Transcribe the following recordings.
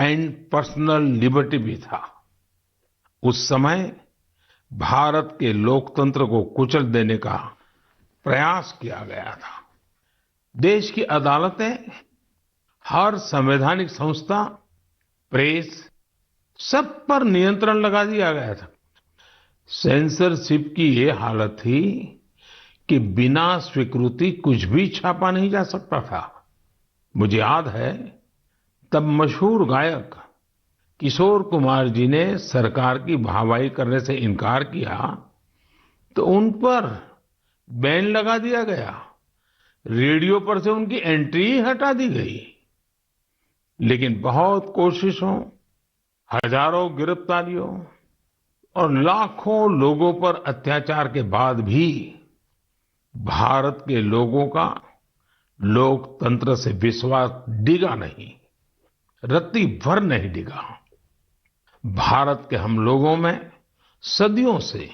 And personal liberty भी था। उस समय भारत के लोकतंत्र को कुचल देने का प्रयास किया गया था। देश की अदालतें, हर संवैधानिक संस्था, प्रेस, सब पर नियंत्रण लगा दिया गया था। सेंसरशिप की ये हालत थी कि बिना स्वीकृति कुछ भी छापा नहीं जा सकता था। मुझे याद है, तब मशहूर गायक किशोर कुमार जी ने सरकार की वाहवाही करने से इनकार किया तो उन पर बैन लगा दिया गया। रेडियो पर से उनकी एंट्री ही हटा दी गई। लेकिन बहुत कोशिशों, हजारों गिरफ्तारियों और लाखों लोगों पर अत्याचार के बाद भी भारत के लोगों का लोकतंत्र से विश्वास डिगा नहीं, रत्ती भर नहीं डिगा। भारत के हम लोगों में सदियों से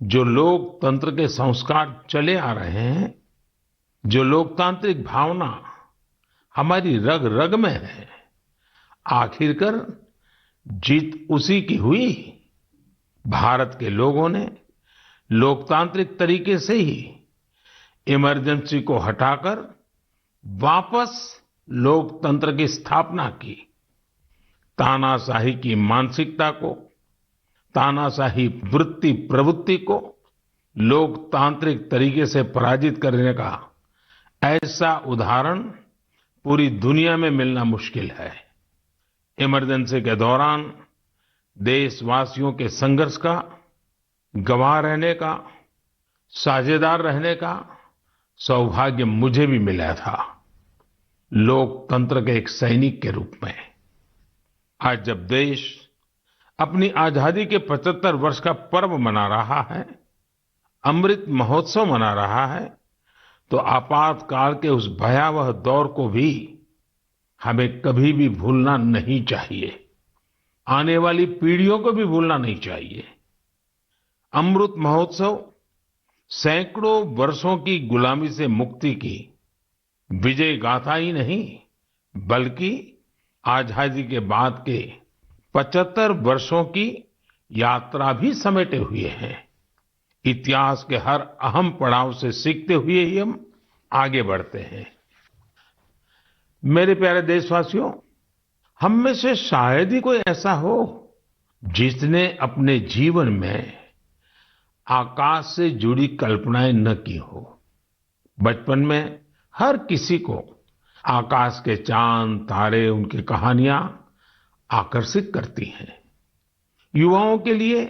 जो लोकतंत्र के संस्कार चले आ रहे हैं, जो लोकतांत्रिक भावना हमारी रग रग में है, आखिरकार जीत उसी की हुई। भारत के लोगों ने लोकतांत्रिक तरीके से ही इमरजेंसी को हटाकर वापस लोकतंत्र की स्थापना की। तानाशाही की मानसिकता को, तानाशाही वृत्ति प्रवृत्ति को लोकतांत्रिक तरीके से पराजित करने का ऐसा उदाहरण पूरी दुनिया में मिलना मुश्किल है। इमरजेंसी के दौरान देशवासियों के संघर्ष का गवाह रहने का, साझेदार रहने का सौभाग्य मुझे भी मिला था, लोकतंत्र के एक सैनिक के रूप में। आज जब देश अपनी आजादी के 75 वर्ष का पर्व मना रहा है, अमृत महोत्सव मना रहा है, तो आपातकाल के उस भयावह दौर को भी हमें कभी भी भूलना नहीं चाहिए। आने वाली पीढ़ियों को भी भूलना नहीं चाहिए। अमृत महोत्सव सैकड़ों वर्षों की गुलामी से मुक्ति की विजय गाथा ही नहीं, बल्कि आजादी के बाद के 75 वर्षों की यात्रा भी समेटे हुए हैं। इतिहास के हर अहम पड़ाव से सीखते हुए ही हम आगे बढ़ते हैं। मेरे प्यारे देशवासियों, हम में से शायद ही कोई ऐसा हो जिसने अपने जीवन में आकाश से जुड़ी कल्पनाएं न की हो। बचपन में हर किसी को आकाश के चांद, तारे, उनकी कहानियां आकर्षित करती हैं। युवाओं के लिए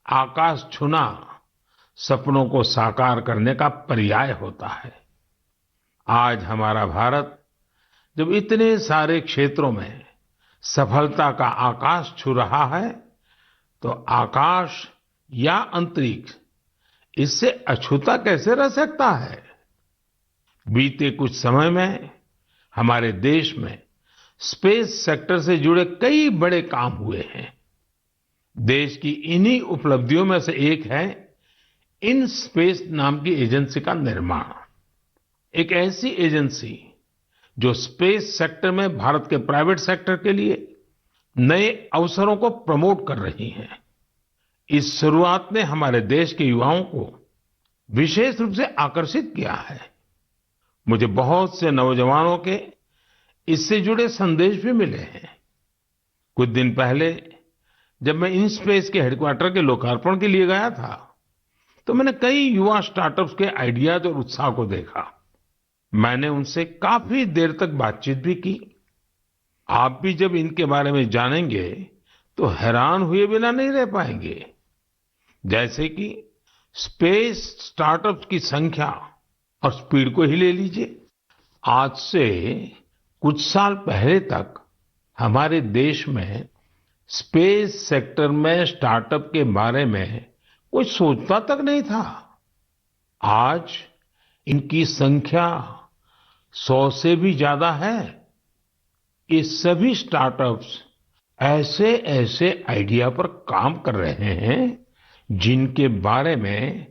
आकाश छूना सपनों को साकार करने का पर्याय होता है। आज हमारा भारत जब इतने सारे क्षेत्रों में सफलता का आकाश छू रहा है, तो आकाश या अंतरिक्ष इससे अछूता कैसे रह सकता है। बीते कुछ समय में हमारे देश में स्पेस सेक्टर से जुड़े कई बड़े काम हुए हैं। देश की इन्हीं उपलब्धियों में से एक है इन स्पेस नाम की एजेंसी का निर्माण। एक ऐसी एजेंसी जो स्पेस सेक्टर में भारत के प्राइवेट सेक्टर के लिए नए अवसरों को प्रमोट कर रही है। इस शुरुआत ने हमारे देश के युवाओं को विशेष रूप से आकर्षित किया है। मुझे बहुत से नौजवानों के इससे जुड़े संदेश भी मिले हैं। कुछ दिन पहले जब मैं इंस्पेस के हेडक्वार्टर के लोकार्पण के लिए गया था, तो मैंने कई युवा स्टार्टअप्स के आइडियाज और उत्साह को देखा। मैंने उनसे काफी देर तक बातचीत भी की। आप भी जब इनके बारे में जानेंगे तो हैरान हुए बिना नहीं रह पाएंगे। जैसे कि स्पेस स्टार्टअप्स की संख्या और स्पीड को ही ले लीजिए। आज से कुछ साल पहले तक हमारे देश में स्पेस सेक्टर में स्टार्टअप के बारे में कोई सोचता तक नहीं था। आज इनकी संख्या 100 से भी ज्यादा है। ये सभी स्टार्टअप्स ऐसे ऐसे आइडिया पर काम कर रहे हैं जिनके बारे में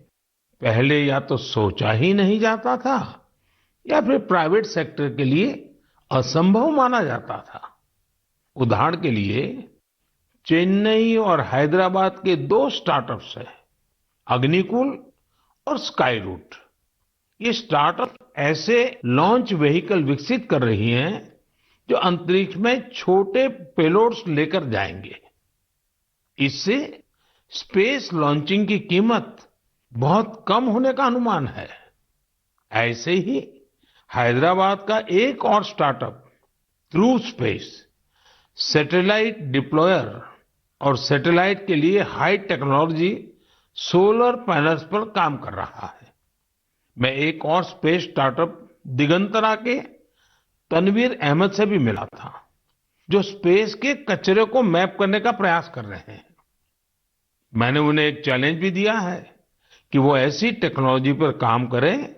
पहले या तो सोचा ही नहीं जाता था या फिर प्राइवेट सेक्टर के लिए असंभव माना जाता था। उदाहरण के लिए चेन्नई और हैदराबाद के दो स्टार्टअप्स हैं, अग्निकुल और स्काई रूट। ये स्टार्टअप ऐसे लॉन्च व्हीकल विकसित कर रही हैं जो अंतरिक्ष में छोटे पेलोड्स लेकर जाएंगे। इससे स्पेस लॉन्चिंग की कीमत बहुत कम होने का अनुमान है। ऐसे ही हैदराबाद का एक और स्टार्टअप ध्रुव स्पेस सैटेलाइट डिप्लॉयर और सैटेलाइट के लिए हाई टेक्नोलॉजी सोलर पैनल्स पर काम कर रहा है। मैं एक और स्पेस स्टार्टअप दिगंतरा के तनवीर अहमद से भी मिला था, जो स्पेस के कचरे को मैप करने का प्रयास कर रहे हैं। मैंने उन्हें एक चैलेंज भी दिया है कि वो ऐसी टेक्नोलॉजी पर काम करें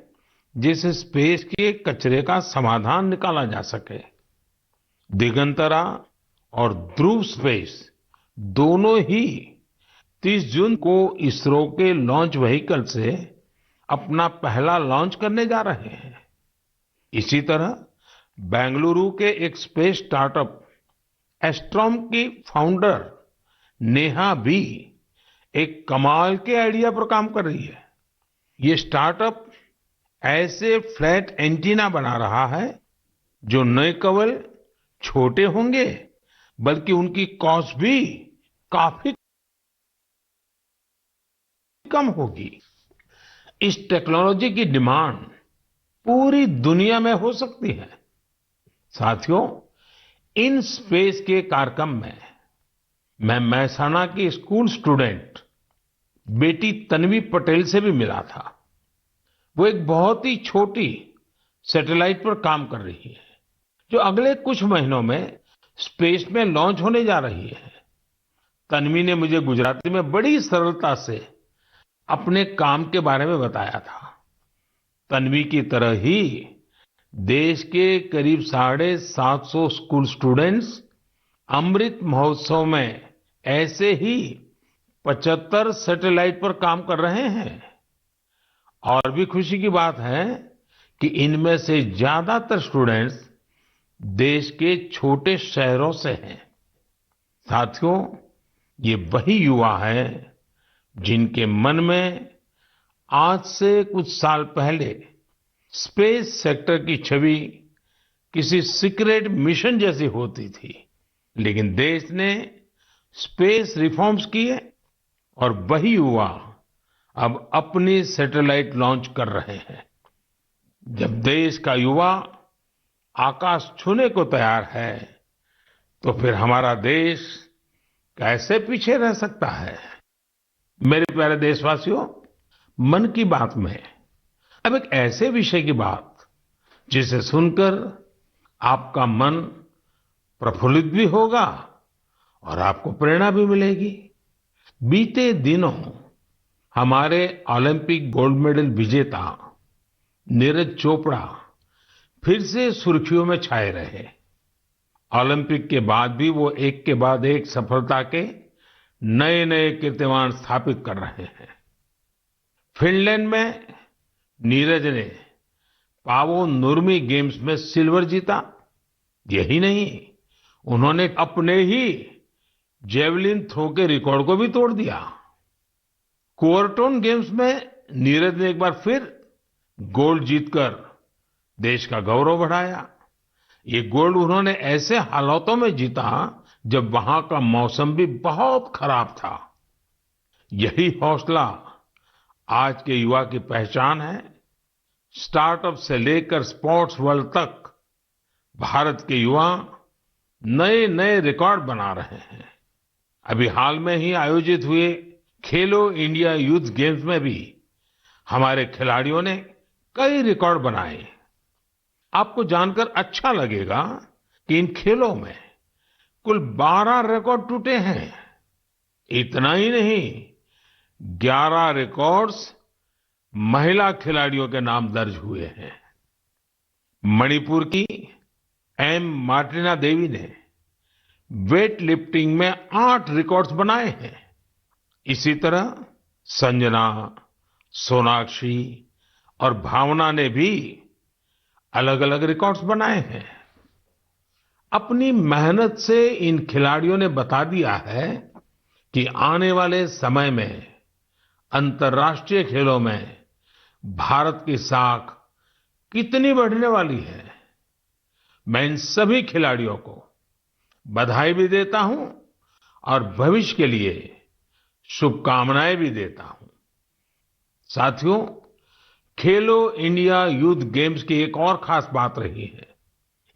जिससे स्पेस के कचरे का समाधान निकाला जा सके। दिगंतरा और ध्रुव स्पेस दोनों ही 30 जून को इसरो के लॉन्च व्हीकल से अपना पहला लॉन्च करने जा रहे हैं। इसी तरह बेंगलुरु के एक स्पेस स्टार्टअप एस्ट्रोम की फाउंडर नेहा भी एक कमाल के आइडिया पर काम कर रही है। ये स्टार्टअप ऐसे फ्लैट एंटीना बना रहा है जो न केवल छोटे होंगे बल्कि उनकी कॉस्ट भी काफी कम होगी। इस टेक्नोलॉजी की डिमांड पूरी दुनिया में हो सकती है। साथियों, इन स्पेस के कार्यक्रम में मैं मेहसाणा की स्कूल स्टूडेंट बेटी तन्वी पटेल से भी मिला था। वो एक बहुत ही छोटी सैटेलाइट पर काम कर रही है जो अगले कुछ महीनों में स्पेस में लॉन्च होने जा रही है। तन्वी ने मुझे गुजराती में बड़ी सरलता से अपने काम के बारे में बताया था। तन्वी की तरह ही देश के करीब 750 स्कूल स्टूडेंट्स अमृत महोत्सव में ऐसे ही 75 सैटेलाइट पर काम कर रहे हैं। और भी खुशी की बात है कि इनमें से ज्यादातर स्टूडेंट्स देश के छोटे शहरों से हैं। साथियों, ये वही युवा हैं जिनके मन में आज से कुछ साल पहले स्पेस सेक्टर की छवि किसी सीक्रेट मिशन जैसी होती थी, लेकिन देश ने स्पेस रिफॉर्म्स किए और वही युवा अब अपनी सैटेलाइट लॉन्च कर रहे हैं। जब देश का युवा आकाश छूने को तैयार है तो फिर हमारा देश कैसे पीछे रह सकता है। मेरे प्यारे देशवासियों, मन की बात में अब एक ऐसे विषय की बात जिसे सुनकर आपका मन प्रफुल्लित भी होगा और आपको प्रेरणा भी मिलेगी। बीते दिनों हमारे ओलंपिक गोल्ड मेडल विजेता नीरज चोपड़ा फिर से सुर्खियों में छाए रहे। ओलंपिक के बाद भी वो एक के बाद एक सफलता के नए नए कीर्तिमान स्थापित कर रहे हैं। फिनलैंड में नीरज ने पावो नुर्मी गेम्स में सिल्वर जीता। यही नहीं, उन्होंने अपने ही जेवलिन थ्रो के रिकॉर्ड को भी तोड़ दिया। कुओर्टोन गेम्स में नीरज ने एक बार फिर गोल्ड जीतकर देश का गौरव बढ़ाया। ये गोल्ड उन्होंने ऐसे हालातों में जीता जब वहां का मौसम भी बहुत खराब था। यही हौसला आज के युवा की पहचान है। स्टार्टअप से लेकर स्पोर्ट्स वर्ल्ड तक भारत के युवा नए नए रिकॉर्ड बना रहे हैं। अभी हाल में ही आयोजित हुए खेलो इंडिया यूथ गेम्स में भी हमारे खिलाड़ियों ने कई रिकॉर्ड बनाए। आपको जानकर अच्छा लगेगा कि इन खेलों में कुल 12 रिकॉर्ड टूटे हैं। इतना ही नहीं, 11 रिकॉर्ड्स महिला खिलाड़ियों के नाम दर्ज हुए हैं। मणिपुर की एम मार्टिना देवी ने वेट लिफ्टिंग में 8 रिकॉर्ड्स बनाए हैं। इसी तरह संजना, सोनाक्षी और भावना ने भी अलग अलग रिकॉर्ड्स बनाए हैं। अपनी मेहनत से इन खिलाड़ियों ने बता दिया है कि आने वाले समय में अंतर्राष्ट्रीय खेलों में भारत की साख कितनी बढ़ने वाली है। मैं इन सभी खिलाड़ियों को बधाई भी देता हूं और भविष्य के लिए शुभकामनाएं भी देता हूं। साथियों, खेलो इंडिया यूथ गेम्स की एक और खास बात रही है।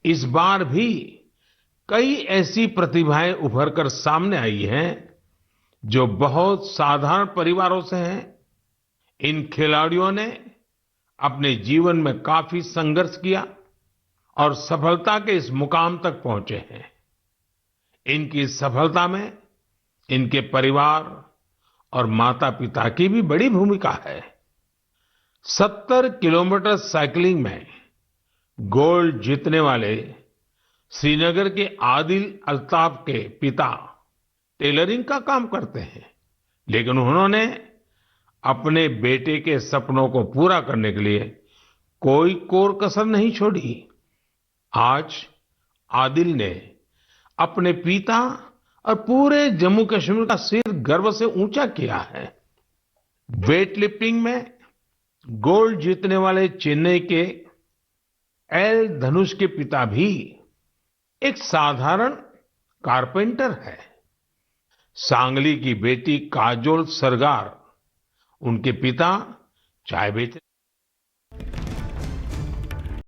इस बार भी कई ऐसी प्रतिभाएं उभर कर सामने आई हैं जो बहुत साधारण परिवारों से हैं। इन खिलाड़ियों ने अपने जीवन में काफी संघर्ष किया और सफलता के इस मुकाम तक पहुंचे हैं। इनकी सफलता में इनके परिवार और माता-पिता की भी बड़ी भूमिका है। 70 किलोमीटर साइकिलिंग में गोल्ड जीतने वाले श्रीनगर के आदिल अल्ताफ के पिता टेलरिंग का काम करते हैं, लेकिन उन्होंने अपने बेटे के सपनों को पूरा करने के लिए कोई कोर कसर नहीं छोड़ी। आज आदिल ने अपने पिता और पूरे जम्मू कश्मीर का सिर गर्व से ऊंचा किया है। वेट लिफ्टिंग में गोल्ड जीतने वाले चेन्नई के एल धनुष के पिता भी एक साधारण कारपेंटर है। सांगली की बेटी काजोल सरगार, उनके पिता चाय बेचते